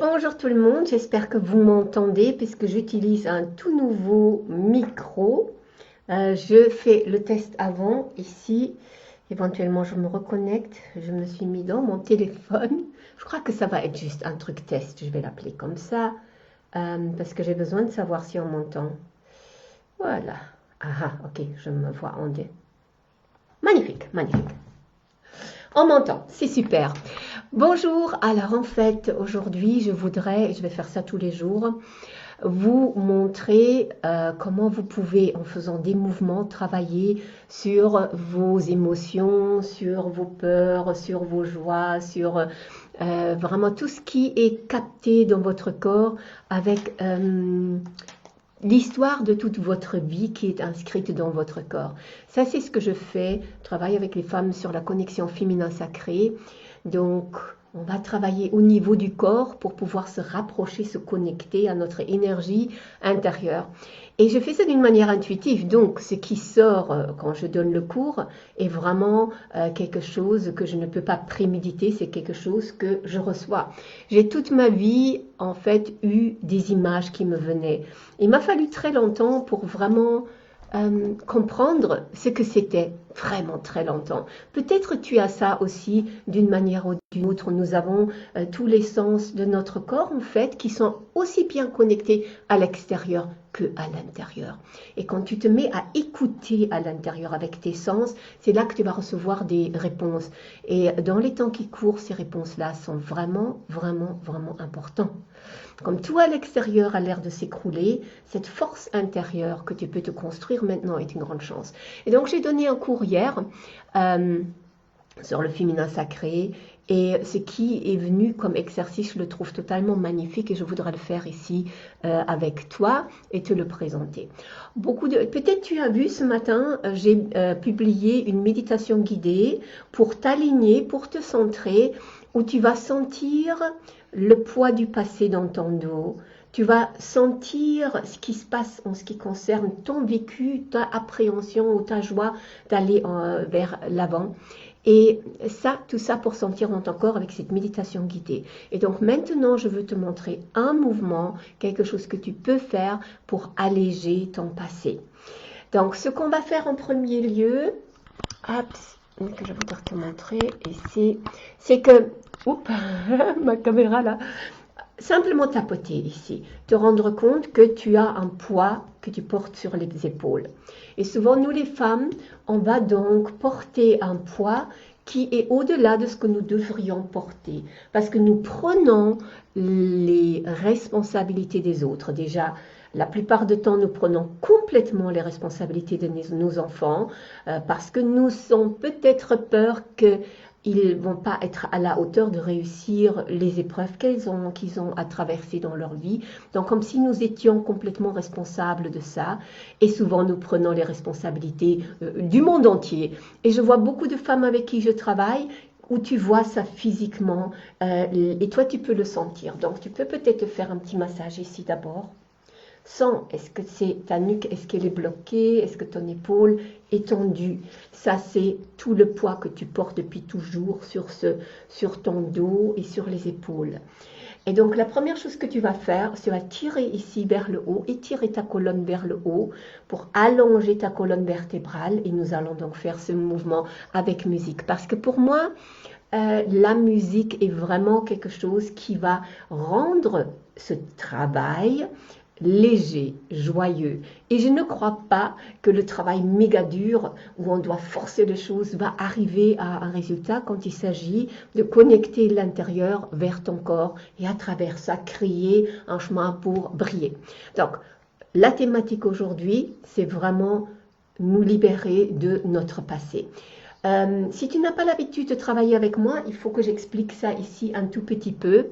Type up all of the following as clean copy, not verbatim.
Bonjour tout le monde, j'espère que vous m'entendez puisque j'utilise un tout nouveau micro. Je fais le test avant ici, éventuellement je me reconnecte, je me suis mis dans mon téléphone. Je crois que ça va être juste un truc test, je vais l'appeler comme ça parce que j'ai besoin de savoir si on m'entend. Voilà, ah ok, je me vois en deux. Magnifique, magnifique. On m'entend, c'est super. Bonjour, alors en fait aujourd'hui je voudrais, et je vais faire ça tous les jours, vous montrer comment vous pouvez en faisant des mouvements travailler sur vos émotions, sur vos peurs, sur vos joies, sur vraiment tout ce qui est capté dans votre corps avec l'histoire de toute votre vie qui est inscrite dans votre corps. Ça, c'est ce que je fais. Je travaille avec les femmes sur la connexion féminin sacré. Donc, on va travailler au niveau du corps pour pouvoir se rapprocher, se connecter à notre énergie intérieure. Et je fais ça d'une manière intuitive. Donc, ce qui sort quand je donne le cours est vraiment quelque chose que je ne peux pas préméditer. C'est quelque chose que je reçois. J'ai toute ma vie, en fait, eu des images qui me venaient. Il m'a fallu très longtemps pour vraiment comprendre ce que c'était, vraiment très longtemps. Peut-être tu as ça aussi d'une manière ou d'une autre. Nous avons tous les sens de notre corps en fait qui sont aussi bien connectés à l'extérieur que à l'intérieur. Et quand tu te mets à écouter à l'intérieur avec tes sens, c'est là que tu vas recevoir des réponses. Et dans les temps qui courent, ces réponses-là sont vraiment, vraiment, vraiment importantes. Comme tout à l'extérieur a l'air de s'écrouler, cette force intérieure que tu peux te construire maintenant est une grande chance. Et donc j'ai donné un cours hier sur le féminin sacré et ce qui est venu comme exercice, je le trouve totalement magnifique et je voudrais le faire ici avec toi et te le présenter. Peut-être tu as vu ce matin, j'ai publié une méditation guidée pour t'aligner, pour te centrer, où tu vas sentir le poids du passé dans ton dos. Tu vas sentir ce qui se passe en ce qui concerne ton vécu, ta appréhension ou ta joie d'aller vers l'avant. Et ça, tout ça pour sentir dans ton corps avec cette méditation guidée. Et donc maintenant, je veux te montrer un mouvement, quelque chose que tu peux faire pour alléger ton passé. Donc, ce qu'on va faire en premier lieu, que je voudrais te montrer ici, c'est que, oups, ma caméra là, simplement tapoter ici, te rendre compte que tu as un poids que tu portes sur les épaules. Et souvent, nous les femmes, on va donc porter un poids qui est au-delà de ce que nous devrions porter, parce que nous prenons les responsabilités des autres. Déjà, la plupart du temps, nous prenons complètement les responsabilités de nos enfants parce que nous avons peut-être peur qu'ils ne vont pas être à la hauteur de réussir les épreuves qu'ils ont à traverser dans leur vie. Donc, comme si nous étions complètement responsables de ça. Et souvent, nous prenons les responsabilités du monde entier. Et je vois beaucoup de femmes avec qui je travaille où tu vois ça physiquement et toi, tu peux le sentir. Donc, tu peux peut-être faire un petit massage ici d'abord. Sens, est-ce que c'est ta nuque, est-ce qu'elle est bloquée, est-ce que ton épaule est tendue? Ça, c'est tout le poids que tu portes depuis toujours sur ton dos et sur les épaules. Et donc, la première chose que tu vas faire, c'est tirer ici vers le haut, étirer ta colonne vers le haut pour allonger ta colonne vertébrale. Et nous allons donc faire ce mouvement avec musique. Parce que pour moi, la musique est vraiment quelque chose qui va rendre ce travail léger, joyeux. Et je ne crois pas que le travail méga dur, où on doit forcer les choses, va arriver à un résultat quand il s'agit de connecter l'intérieur vers ton corps et à travers ça, créer un chemin pour briller. Donc, la thématique aujourd'hui, c'est vraiment nous libérer de notre passé. Si tu n'as pas l'habitude de travailler avec moi, il faut que j'explique ça ici un tout petit peu.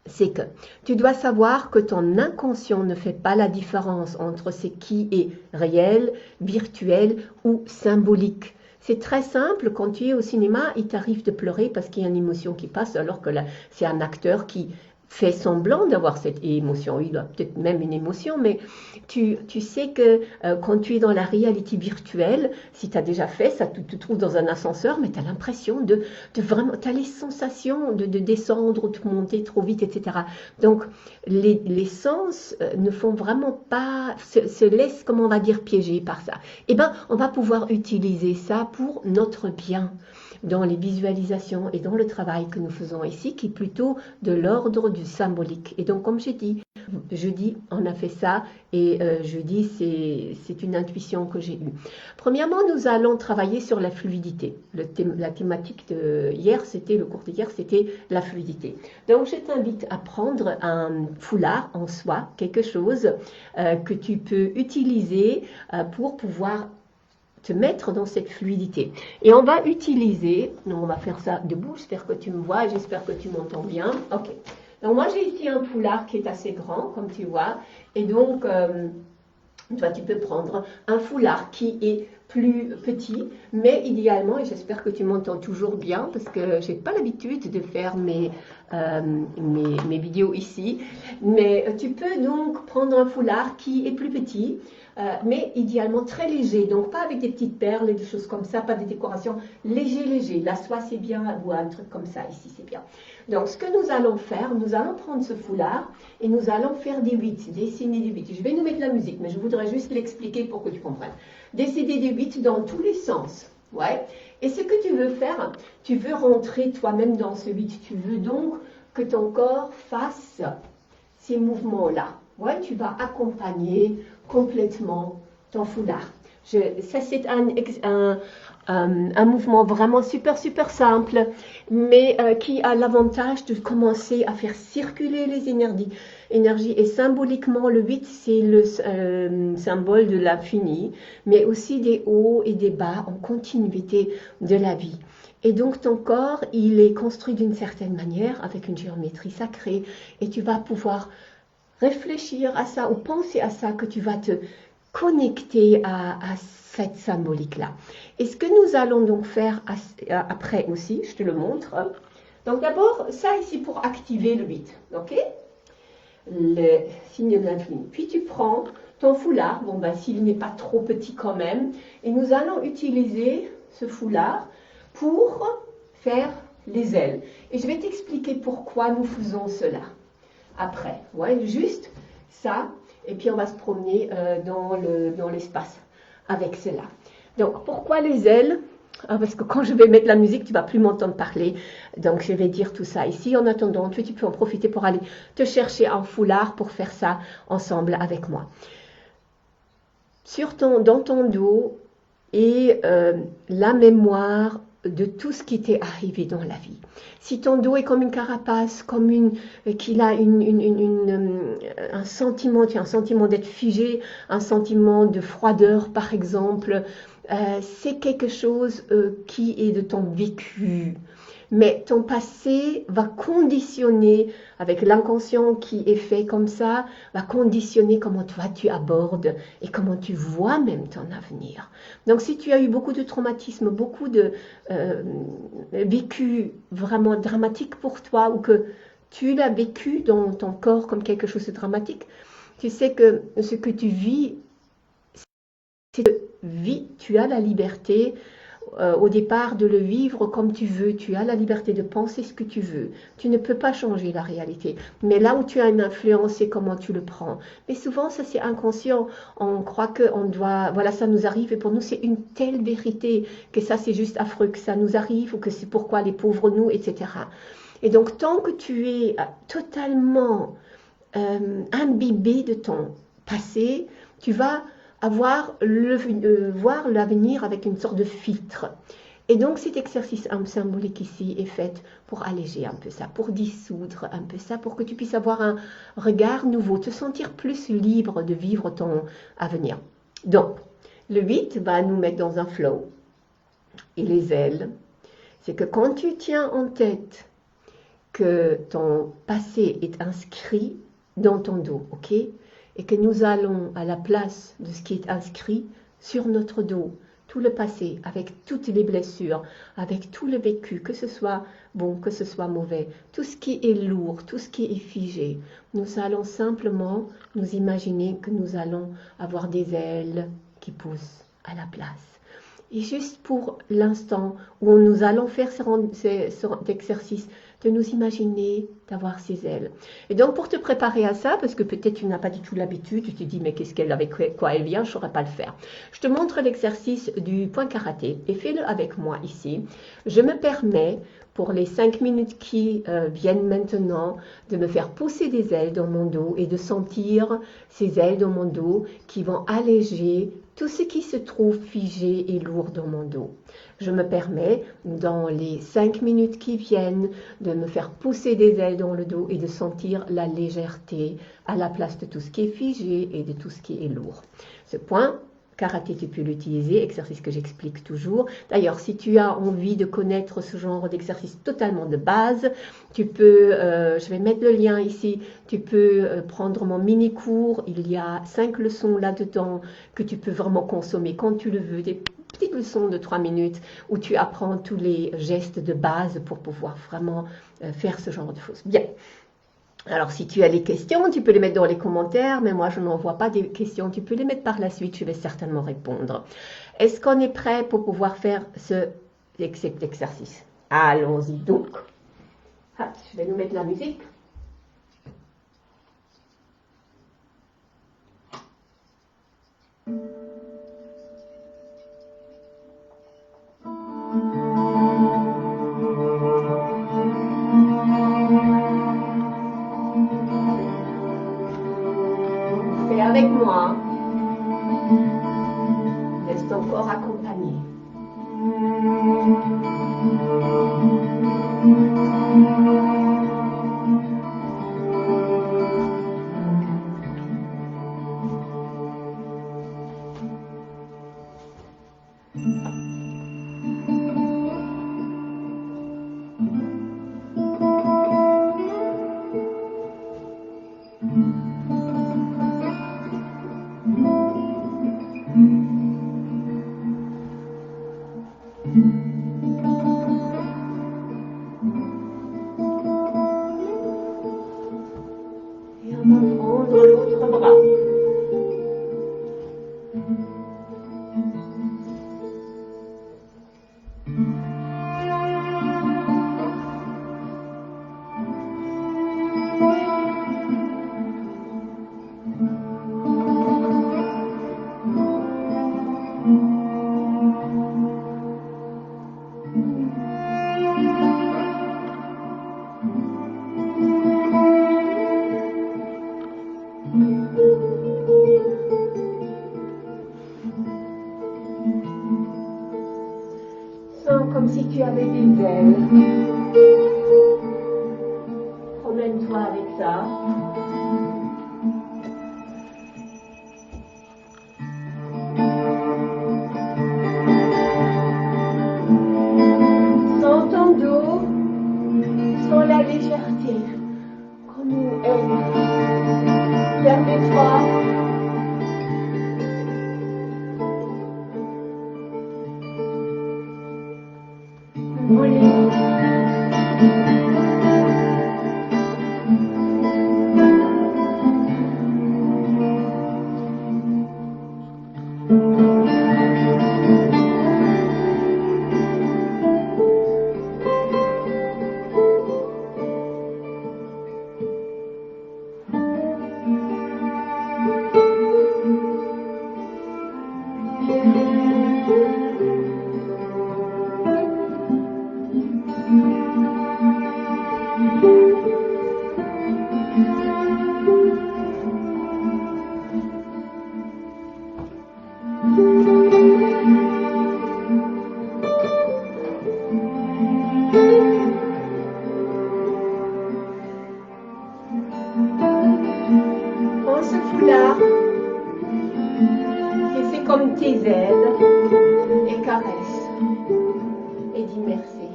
C'est que tu dois savoir que ton inconscient ne fait pas la différence entre ce qui est réel, virtuel ou symbolique. C'est très simple, quand tu es au cinéma, il t'arrive de pleurer parce qu'il y a une émotion qui passe, alors que là, c'est un acteur qui fait semblant d'avoir cette émotion. Il a peut-être même une émotion, mais tu sais que quand tu es dans la réalité virtuelle, si tu as déjà fait ça, tu te trouves dans un ascenseur, mais tu as l'impression de vraiment, tu as les sensations de descendre ou de monter trop vite, etc. Donc, les sens ne font vraiment pas, se laissent, comment on va dire, piéger par ça. Eh bien, on va pouvoir utiliser ça pour notre bien, dans les visualisations et dans le travail que nous faisons ici, qui est plutôt de l'ordre du symbolique. Et donc, comme j'ai dit, jeudi, on a fait ça, et jeudi, c'est une intuition que j'ai eue. Premièrement, nous allons travailler sur la fluidité. La thématique de hier, le cours d'hier, c'était la fluidité. Donc, je t'invite à prendre un foulard en soie, quelque chose que tu peux utiliser pour pouvoir te mettre dans cette fluidité. Et on va utiliser, on va faire ça debout, j'espère que tu me vois, j'espère que tu m'entends bien. Ok. Donc moi j'ai ici un foulard qui est assez grand, comme tu vois, et donc toi tu peux prendre un foulard qui est plus petit, mais idéalement, et j'espère que tu m'entends toujours bien, parce que j'ai pas l'habitude de faire mes vidéos ici, mais tu peux donc prendre un foulard qui est plus petit, mais idéalement très léger, donc pas avec des petites perles et des choses comme ça, pas des décorations, léger, la soie c'est bien, ou un truc comme ça ici c'est bien. Donc ce que nous allons faire, nous allons prendre ce foulard et nous allons faire des 8, dessiner des 8. Je vais nous mettre la musique, mais je voudrais juste l'expliquer pour que tu comprennes. Dessiner des 8 dans tous les sens, ouais. Et ce que tu veux faire, tu veux rentrer toi-même dans ce 8, tu veux donc que ton corps fasse ces mouvements-là. Ouais, tu vas accompagner complètement ton foulard. Ça, c'est un mouvement vraiment super simple, mais qui a l'avantage de commencer à faire circuler les énergies. Et symboliquement, le 8, c'est le symbole de l'infini, mais aussi des hauts et des bas en continuité de la vie. Et donc ton corps, il est construit d'une certaine manière, avec une géométrie sacrée, et tu vas pouvoir réfléchir à ça ou penser à ça, que tu vas te connecter à cette symbolique-là. Et ce que nous allons donc faire après aussi, je te le montre. Donc d'abord, ça ici pour activer le 8, ok? Le signe de l'infini. Puis tu prends ton foulard, bon ben s'il n'est pas trop petit quand même, et nous allons utiliser ce foulard pour faire les ailes. Et je vais t'expliquer pourquoi nous faisons cela après. Ouais, juste ça, et puis on va se promener dans l'espace avec cela. Donc, pourquoi les ailes? Parce que quand je vais mettre la musique, tu ne vas plus m'entendre parler. Donc, je vais dire tout ça ici. En attendant, tu peux en profiter pour aller te chercher un foulard pour faire ça ensemble avec moi. Dans ton dos et la mémoire de tout ce qui t'est arrivé dans la vie. Si ton dos est comme une carapace, qu'il a un sentiment, tu as un sentiment d'être figé, un sentiment de froideur par exemple, c'est quelque chose qui est de ton vécu. Mais ton passé va conditionner, avec l'inconscient qui est fait comme ça, va conditionner comment toi tu abordes et comment tu vois même ton avenir. Donc si tu as eu beaucoup de traumatismes, beaucoup de vécu vraiment dramatique pour toi, ou que tu l'as vécu dans ton corps comme quelque chose de dramatique, tu sais que ce que tu vis, tu as la liberté au départ de le vivre comme tu veux, tu as la liberté de penser ce que tu veux, tu ne peux pas changer la réalité, mais là où tu as une influence, c'est comment tu le prends. Mais souvent ça c'est inconscient, on croit qu'on doit, voilà, ça nous arrive, et pour nous c'est une telle vérité que ça c'est juste affreux que ça nous arrive, ou que c'est pourquoi les pauvres nous, etc. Et donc tant que tu es totalement imbibé de ton passé, tu vas voir l'avenir avec une sorte de filtre. Et donc cet exercice symbolique ici est fait pour alléger un peu ça, pour dissoudre un peu ça, pour que tu puisses avoir un regard nouveau, te sentir plus libre de vivre ton avenir. Donc, le 8 va nous mettre dans un flow. Et les ailes, c'est que quand tu tiens en tête que ton passé est inscrit dans ton dos, ok? Et que nous allons à la place de ce qui est inscrit sur notre dos, tout le passé, avec toutes les blessures, avec tout le vécu, que ce soit bon, que ce soit mauvais, tout ce qui est lourd, tout ce qui est figé. Nous allons simplement nous imaginer que nous allons avoir des ailes qui poussent à la place. Et juste pour l'instant où nous allons faire cet exercice, de nous imaginer d'avoir ces ailes. Et donc pour te préparer à ça, parce que peut-être tu n'as pas du tout l'habitude, tu te dis mais qu'est-ce qu'elle, avec quoi elle vient, je ne saurais pas le faire. Je te montre l'exercice du point karaté et fais-le avec moi ici. Je me permets pour les 5 minutes qui viennent maintenant de me faire pousser des ailes dans mon dos et de sentir ces ailes dans mon dos qui vont alléger tout ce qui se trouve figé et lourd dans mon dos. Je me permets, dans les 5 minutes qui viennent, de me faire pousser des ailes dans le dos et de sentir la légèreté à la place de tout ce qui est figé et de tout ce qui est lourd. Ce point karaté, tu peux l'utiliser, exercice que j'explique toujours. D'ailleurs, si tu as envie de connaître ce genre d'exercice totalement de base, tu peux, je vais mettre le lien ici, tu peux prendre mon mini-cours, il y a 5 leçons là-dedans que tu peux vraiment consommer quand tu le veux, des petites leçons de 3 minutes où tu apprends tous les gestes de base pour pouvoir vraiment faire ce genre de choses. Bien. Alors, si tu as des questions, tu peux les mettre dans les commentaires, mais moi, je n'en vois pas des questions. Tu peux les mettre par la suite, je vais certainement répondre. Est-ce qu'on est prêt pour pouvoir faire cet exercice? Allons-y donc. Ah, je vais nous mettre la musique. Avec moi, laisse ton corps accompagner. Comme si tu avais des ailes. Promène-toi avec ça. Sens ton dos, sens la légèreté, comme une aile. Permets-toi. Prends ce foulard et fais comme tes ailes et caresse et dis merci.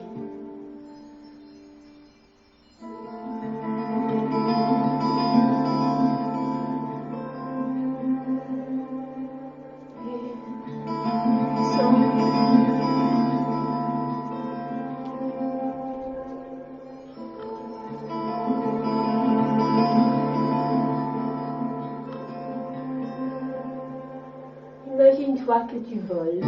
Et sens Imagine-toi que tu voles.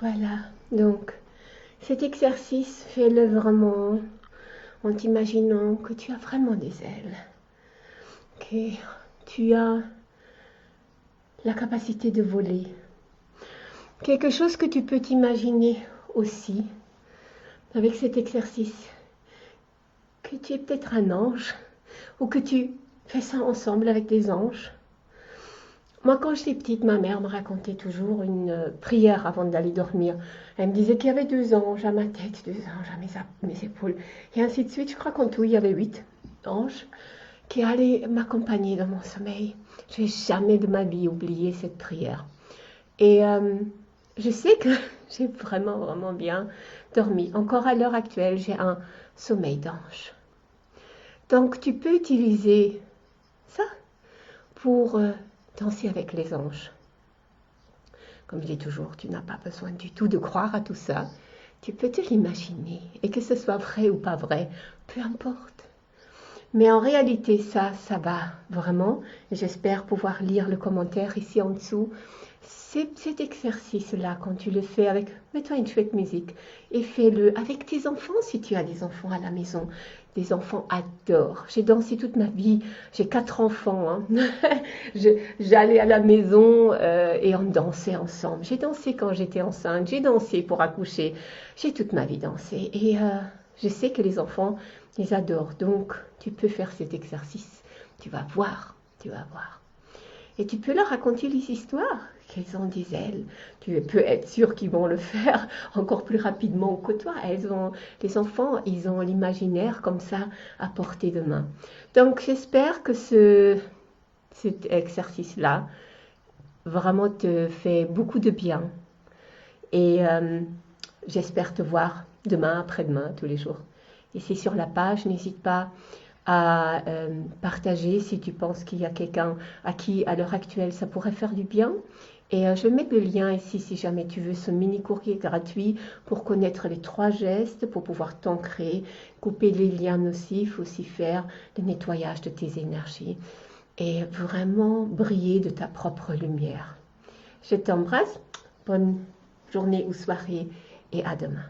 Voilà, donc cet exercice, fais-le vraiment en t'imaginant que tu as vraiment des ailes, que tu as la capacité de voler. Quelque chose que tu peux t'imaginer aussi avec cet exercice, que tu es peut-être un ange ou que tu fais ça ensemble avec des anges. Moi, quand j'étais petite, ma mère me racontait toujours une prière avant d'aller dormir. Elle me disait qu'il y avait 2 anges à ma tête, 2 anges à mes épaules, et ainsi de suite. Je crois qu'en tout, il y avait 8 anges qui allaient m'accompagner dans mon sommeil. Je n'ai jamais de ma vie oublié cette prière. Et je sais que j'ai vraiment, vraiment bien dormi. Encore à l'heure actuelle, j'ai un sommeil d'ange. Donc, tu peux utiliser ça pour danser avec les anges. Comme je dis toujours, tu n'as pas besoin du tout de croire à tout ça. Tu peux te l'imaginer. Et que ce soit vrai ou pas vrai, peu importe. Mais en réalité, ça va vraiment. J'espère pouvoir lire le commentaire ici en dessous. Cet exercice-là, quand tu le fais avec, mets-toi une chouette musique et fais-le avec tes enfants si tu as des enfants à la maison. Des enfants adorent. J'ai dansé toute ma vie. J'ai 4 enfants. Hein. J'allais à la maison et on dansait ensemble. J'ai dansé quand j'étais enceinte. J'ai dansé pour accoucher. J'ai toute ma vie dansé. Et je sais que les enfants, ils adorent. Donc, tu peux faire cet exercice. Tu vas voir. Tu vas voir. Et tu peux leur raconter les histoires qu'elles ont des ailes. Tu peux être sûr qu'ils vont le faire encore plus rapidement que toi. Les enfants, ils ont l'imaginaire comme ça à portée de main. Donc j'espère que cet exercice-là vraiment te fait beaucoup de bien. Et j'espère te voir demain, après-demain, tous les jours. Et c'est sur la page, n'hésite pas à partager si tu penses qu'il y a quelqu'un à qui à l'heure actuelle ça pourrait faire du bien. Et je vais mettre le lien ici si jamais tu veux ce mini courrier gratuit pour connaître les 3 gestes, pour pouvoir t'ancrer, couper les liens nocifs, aussi faire le nettoyage de tes énergies et vraiment briller de ta propre lumière. Je t'embrasse, bonne journée ou soirée et à demain.